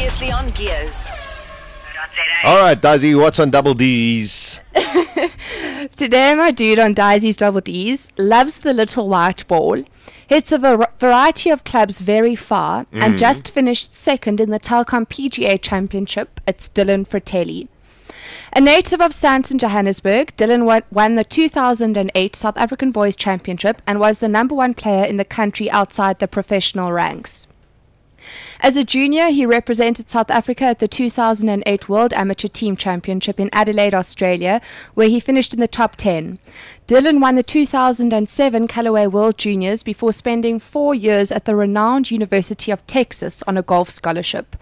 Previously on Gears. All right, Disi, what's on Double D's? Today, my dude on Disi's Double D's loves the little white ball, hits a variety of clubs very far, and just finished second in the Telkom PGA Championship. It's Dylan Fritelli. A native of Sandton, Johannesburg, Dylan won the 2008 South African Boys Championship and was the #1 player in the country outside the professional ranks. As a junior, he represented South Africa at the 2008 World Amateur Team Championship in Adelaide, Australia, where he finished in the top 10. Dylan won the 2007 Callaway World Juniors before spending 4 years at the renowned University of Texas on a golf scholarship.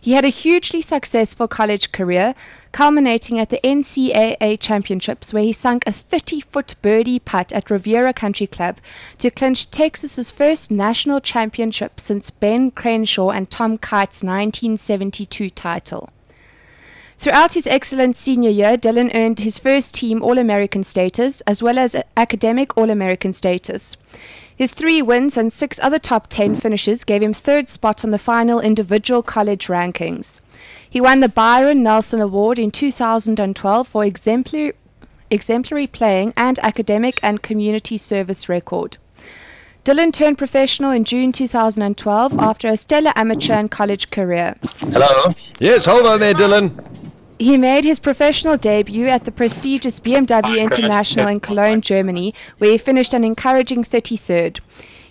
He had a hugely successful college career, culminating at the NCAA Championships, where he sunk a 30-foot birdie putt at Riviera Country Club to clinch Texas's first national championship since Ben Crenshaw and Tom Kite's 1972 title. Throughout his excellent senior year, Dylan earned his first team All-American status, as well as academic All-American status. His 3 wins and 6 other top 10 finishes gave him 3rd spot on the final individual college rankings. He won the Byron Nelson Award in 2012 for exemplary playing and academic and community service record. Dylan turned professional in June 2012 after a stellar amateur and college career. Hello? Yes, hold on there, Dylan. He made his professional debut at the prestigious BMW International in Cologne, Germany, where he finished an encouraging 33rd.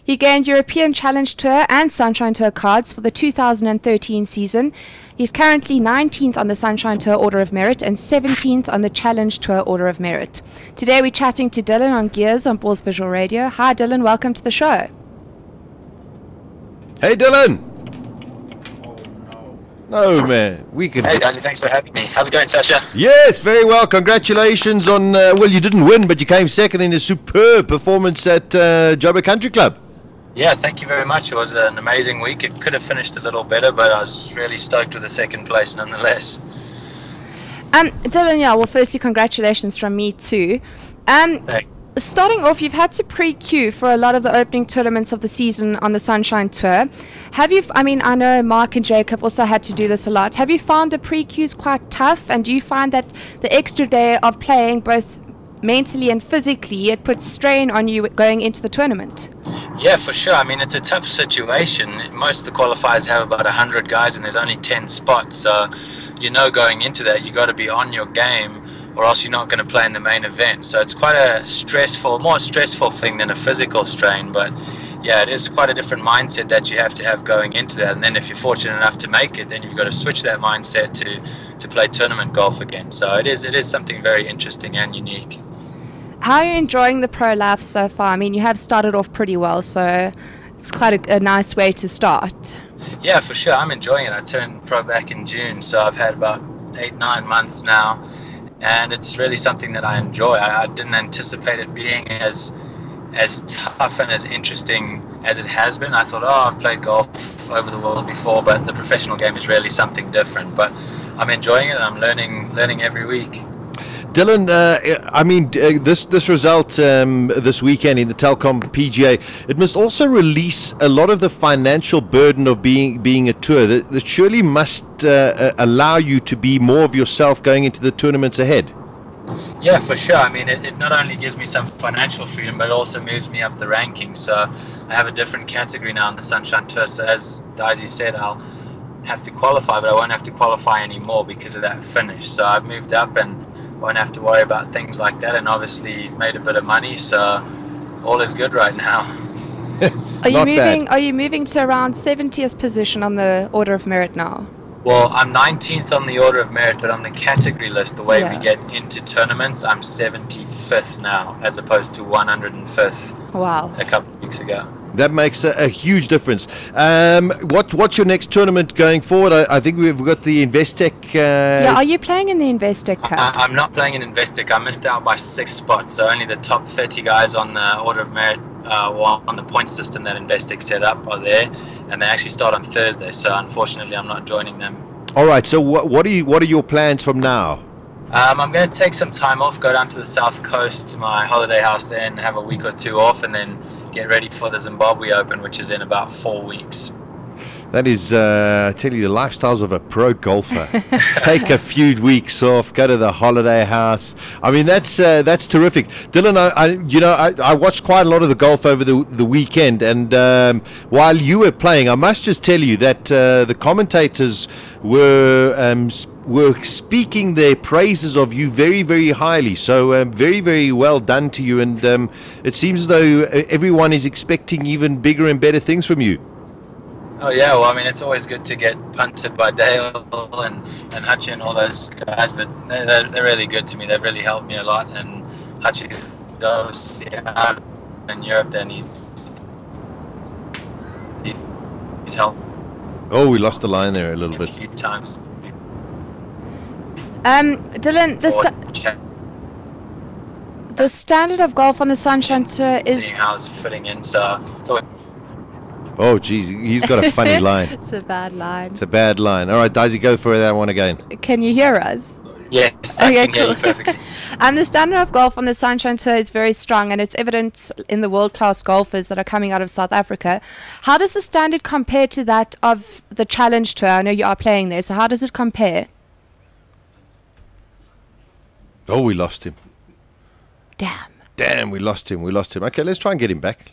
He gained European Challenge Tour and Sunshine Tour cards for the 2013 season. He's currently 19th on the Sunshine Tour Order of Merit and 17th on the Challenge Tour Order of Merit. Today we're chatting to Dylan on Gears on Bulls Visual Radio. Hi Dylan, welcome to the show. Hey, Dylan. No, man. We could. Hey, guys, thanks for having me. How's it going, Sasha? Yes, very well. Congratulations on, well, you didn't win, but you came second in a superb performance at Joburg Country Club. Yeah, thank you very much. It was an amazing week. It could have finished a little better, but I was really stoked with the second place nonetheless. Dylan, yeah, well, firstly, congratulations from me too. Thanks. Starting off, you've had to pre-queue for a lot of the opening tournaments of the season on the Sunshine Tour. I know Mark and Jacob also had to do this a lot. Have you found the pre-queues quite tough? And do you find that the extra day of playing, both mentally and physically, it puts strain on you going into the tournament? Yeah, for sure. I mean, it's a tough situation. Most of the qualifiers have about 100 guys and there's only 10 spots. So, going into that, you got to be on your game, or else you're not going to play in the main event. So it's quite a more stressful thing than a physical strain. But yeah, it is quite a different mindset that you have to have going into that. And then if you're fortunate enough to make it, then you've got to switch that mindset to play tournament golf again. So it is something very interesting and unique. How are you enjoying the pro life so far? I mean, you have started off pretty well, so it's quite a nice way to start. Yeah, for sure. I'm enjoying it. I turned pro back in June, so I've had about 8-9 months now. And it's really something that I enjoy. I didn't anticipate it being as tough and as interesting as it has been. I thought, I've played golf over the world before, but the professional game is really something different. But I'm enjoying it, and I'm learning every week. Dylan, this result this weekend in the Telkom PGA, it must also release a lot of the financial burden of being a tour. That surely must allow you to be more of yourself going into the tournaments ahead. Yeah, for sure. I mean, it not only gives me some financial freedom, but it also moves me up the rankings. So I have a different category now on the Sunshine Tour. So as Disi said, I'll have to qualify, but I won't have to qualify anymore because of that finish. So I've moved up and won't have to worry about things like that, and obviously made a bit of money, so all is good right now. Are you moving to around 70th position on the Order of Merit now? Well, I'm 19th on the Order of Merit, but on the category list, the way we get into tournaments, I'm 75th now, as opposed to 105th. Wow. A couple of weeks ago. That makes a huge difference. What's your next tournament going forward? I think we've got the Investec. Are you playing in the Investec Cup? I'm not playing in Investec. I missed out by 6 spots, so only the top 30 guys on the Order of Merit, on the point system that Investec set up, are there, and they actually start on Thursday. So unfortunately, I'm not joining them. All right. So what are your plans from now? I'm going to take some time off, go down to the south coast to my holiday house there and have a week or two off, and then get ready for the Zimbabwe Open, which is in about 4 weeks. That is, I tell you, the lifestyles of a pro golfer. Take a few weeks off, go to the holiday house. I mean, that's terrific. Dylan, I watched quite a lot of the golf over the weekend, and while you were playing, I must just tell you that the commentators were speaking their praises of you very, very highly. So very, very well done to you, and it seems as though everyone is expecting even bigger and better things from you. Oh yeah, well I mean it's always good to get punted by Dale and Hutch and all those guys, but they're really good to me. They've really helped me a lot, and Hutch is obviously out in Europe, then he's helped. Oh, we lost the line there a little bit. A few times. Dylan, the standard of golf on the Sunshine Tour is seeing how it's fitting in, so it's always. Oh, geez, he's got a funny line. It's a bad line. It's a bad line. All right, Disi, go for that one again. Can you hear us? Yeah, I can hear you perfectly. And the standard of golf on the Sunshine Tour is very strong, and it's evident in the world-class golfers that are coming out of South Africa. How does the standard compare to that of the Challenge Tour? I know you are playing there, so how does it compare? Oh, we lost him. Damn, we lost him. Okay, let's try and get him back.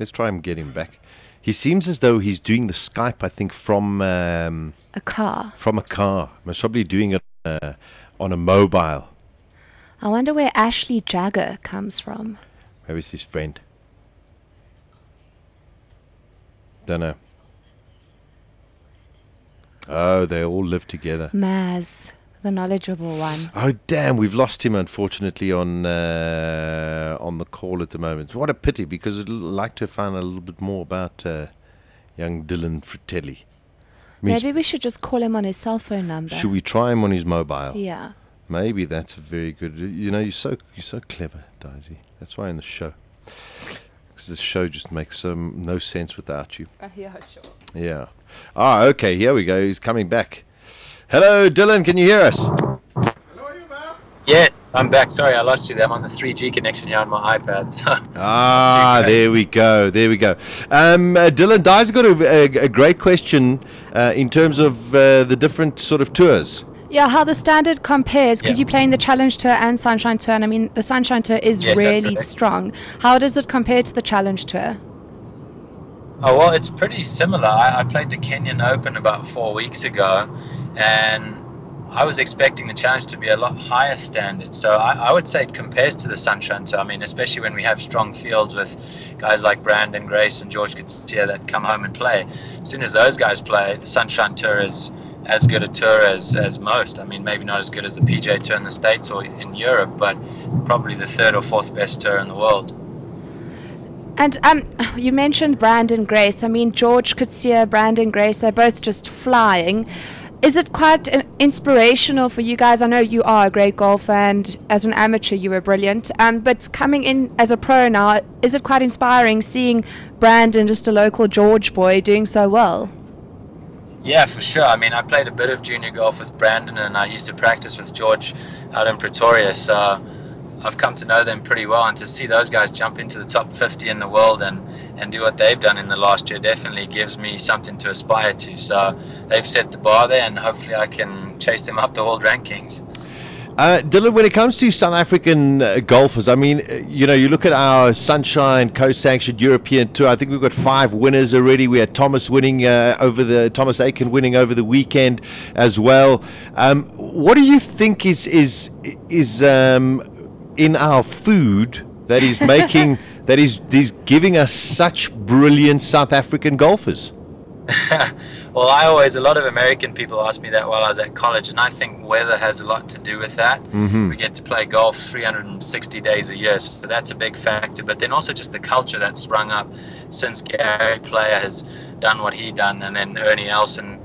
He seems as though he's doing the Skype, I think, from a car. Most probably doing it on a mobile. I wonder where Ashley Jagger comes from. Maybe it's his friend. Don't know. Oh, they all live together. Maz, the knowledgeable one. Oh, damn, we've lost him, unfortunately, on the call at the moment. What a pity, because I'd like to find a little bit more about young Dylan Fritelli. Maybe we should just call him on his cell phone number. Should we try him on his mobile? Yeah. Maybe that's a very good. You know, you're so clever, Disi. That's why in the show, because the show just makes no sense without you. Yeah, sure. Yeah. Ah, okay. Here we go. He's coming back. Hello, Dylan. Can you hear us? Hello, you there? Yeah, I'm back. Sorry, I lost you there. I'm on the 3G connection here on my iPad. So. There we go. Dylan, Disi's got a great question in terms of the different sort of tours. Yeah, how the standard compares, because you play in the Challenge Tour and Sunshine Tour, and I mean, the Sunshine Tour is really strong. How does it compare to the Challenge Tour? Oh, well, it's pretty similar. I played the Kenyan Open about 4 weeks ago, and I was expecting the Challenge to be a lot higher standard. So I would say it compares to the Sunshine Tour. I mean, especially when we have strong fields with guys like Brandon Grace and George Coetzee that come home and play. As soon as those guys play, the Sunshine Tour is as good a tour as most. I mean, maybe not as good as the PGA Tour in the States or in Europe, but probably the third or fourth best tour in the world. And you mentioned Brandon Grace. I mean, George Coetzee, Brandon Grace, they're both just flying. Is it quite inspirational for you guys? I know you are a great golfer, and as an amateur you were brilliant. But coming in as a pro now, is it quite inspiring seeing Brandon, just a local George boy, doing so well? Yeah, for sure. I mean, I played a bit of junior golf with Brandon, and I used to practice with George out in Pretoria, so I've come to know them pretty well, and to see those guys jump into the top 50 in the world and do what they've done in the last year definitely gives me something to aspire to. So they've set the bar there, and hopefully I can chase them up the world rankings. Dylan, when it comes to South African golfers, I mean, you know, you look at our Sunshine co-sanctioned European Tour. I think we've got 5 winners already. We had Thomas winning Thomas Aiken winning over the weekend as well. What do you think is in our food that is making that is giving us such brilliant South African golfers? Well, a lot of American people asked me that while I was at college, and I think weather has a lot to do with that. Mm-hmm. We get to play golf 360 days a year, so that's a big factor. But then also just the culture that's sprung up since Gary Player has done what he done, and then Ernie Elson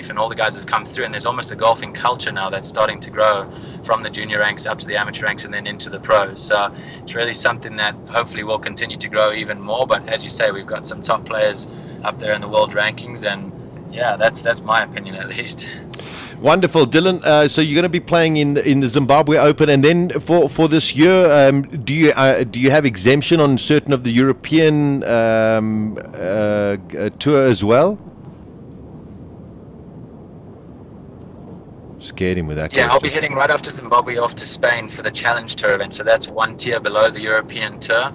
and all the guys that have come through, and there's almost a golfing culture now that's starting to grow from the junior ranks up to the amateur ranks and then into the pros. So it's really something that hopefully will continue to grow even more. But as you say, we've got some top players up there in the world rankings, and yeah, that's my opinion at least. Wonderful, Dylan. So you're going to be playing in the Zimbabwe Open, and then for this year, do you have exemption on certain of the European tour as well? Scared him with that. Yeah, I'll be question. heading right after Zimbabwe off to Spain for the Challenge Tour event. So that's one tier below the European Tour.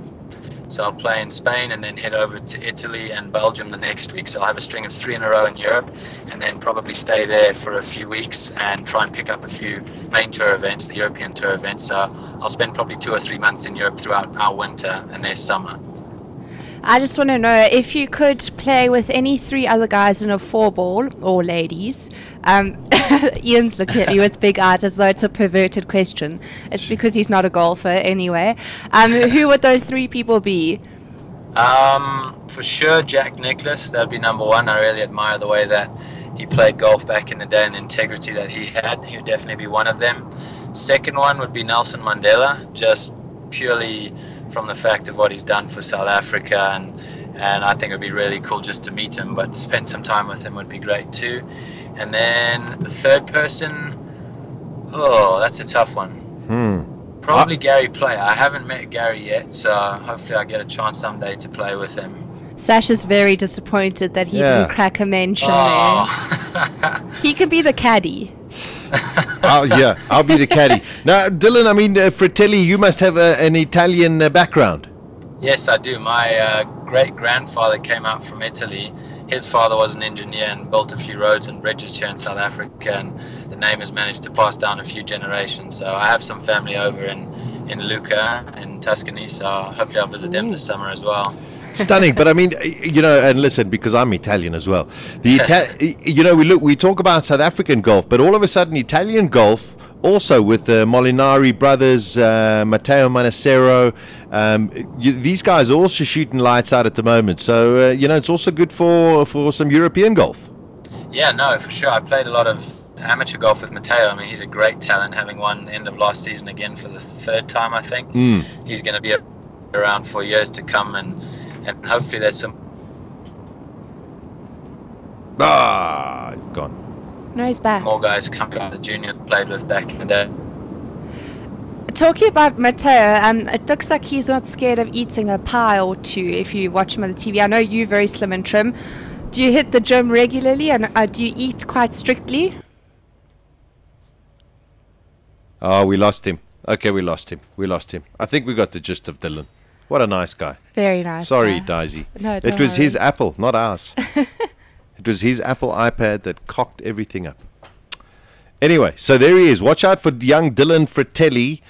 So I'll play in Spain and then head over to Italy and Belgium the next week. So I'll have a string of 3 in a row in Europe and then probably stay there for a few weeks and try and pick up a few main tour events, the European Tour events. So I'll spend probably 2 or 3 months in Europe throughout our winter and their summer. I just want to know if you could play with any 3 other guys in a 4-ball, or ladies. Ian's looking at me with big eyes as though it's a perverted question. It's because he's not a golfer anyway. Who would those 3 people be? For sure, Jack Nicklaus. That'd be number 1. I really admire the way that he played golf back in the day and the integrity that he had. He would definitely be one of them. Second one would be Nelson Mandela, just purely from the fact of what he's done for South Africa, and I think it would be really cool just to meet him, but to spend some time with him would be great too. And then the third person, oh, that's a tough one. Probably Gary Player. I haven't met Gary yet, so hopefully I get a chance someday to play with him. Sash is very disappointed that he didn't crack a mention there. He could be the caddy. Yeah, I'll be the caddy. Now, Dylan, I mean, Fritelli, you must have an Italian background. Yes, I do. My great-grandfather came out from Italy. His father was an engineer and built a few roads and bridges here in South Africa, and the name has managed to pass down a few generations. So I have some family over in Lucca, in Tuscany, so hopefully I'll visit them this summer as well. Stunning, but I mean, you know, and listen, because I'm Italian as well. You know, we talk about South African golf, but all of a sudden, Italian golf also with the Molinari brothers, Matteo Manacero. These guys are also shooting lights out at the moment. So you know, it's also good for some European golf. Yeah, no, for sure. I played a lot of amateur golf with Matteo. I mean, he's a great talent, having won the end of last season again for the 3rd time, I think. He's going to be around for years to come, and hopefully there's some... He's gone. No, he's back. more guys coming out of the junior played with back in the day. Talking about Matteo, it looks like he's not scared of eating a pie or 2 if you watch him on the TV. I know you're very slim and trim. Do you hit the gym regularly, and do you eat quite strictly? Oh, we lost him. Okay, we lost him. I think we got the gist of Dylan. What a nice guy. Very nice. Sorry, guy. Daisy. No, it was his Apple, not ours. It was his Apple iPad that cocked everything up. Anyway, so there he is. Watch out for young Dylan Fritelli.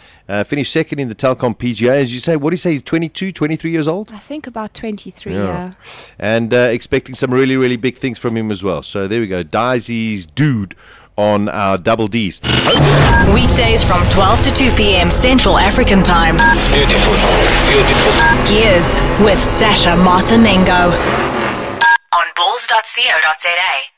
Finished 2nd in the Telkom PGA. As you say, what do you say? He's 22, 23 years old? I think about 23, yeah. And expecting some really, really big things from him as well. So there we go. Daisy's dude on our Double Ds. Weekdays from 12 to 2 p.m. Central African Time. Beautiful. Gears with Sasha Martinengo on bulls.co.za.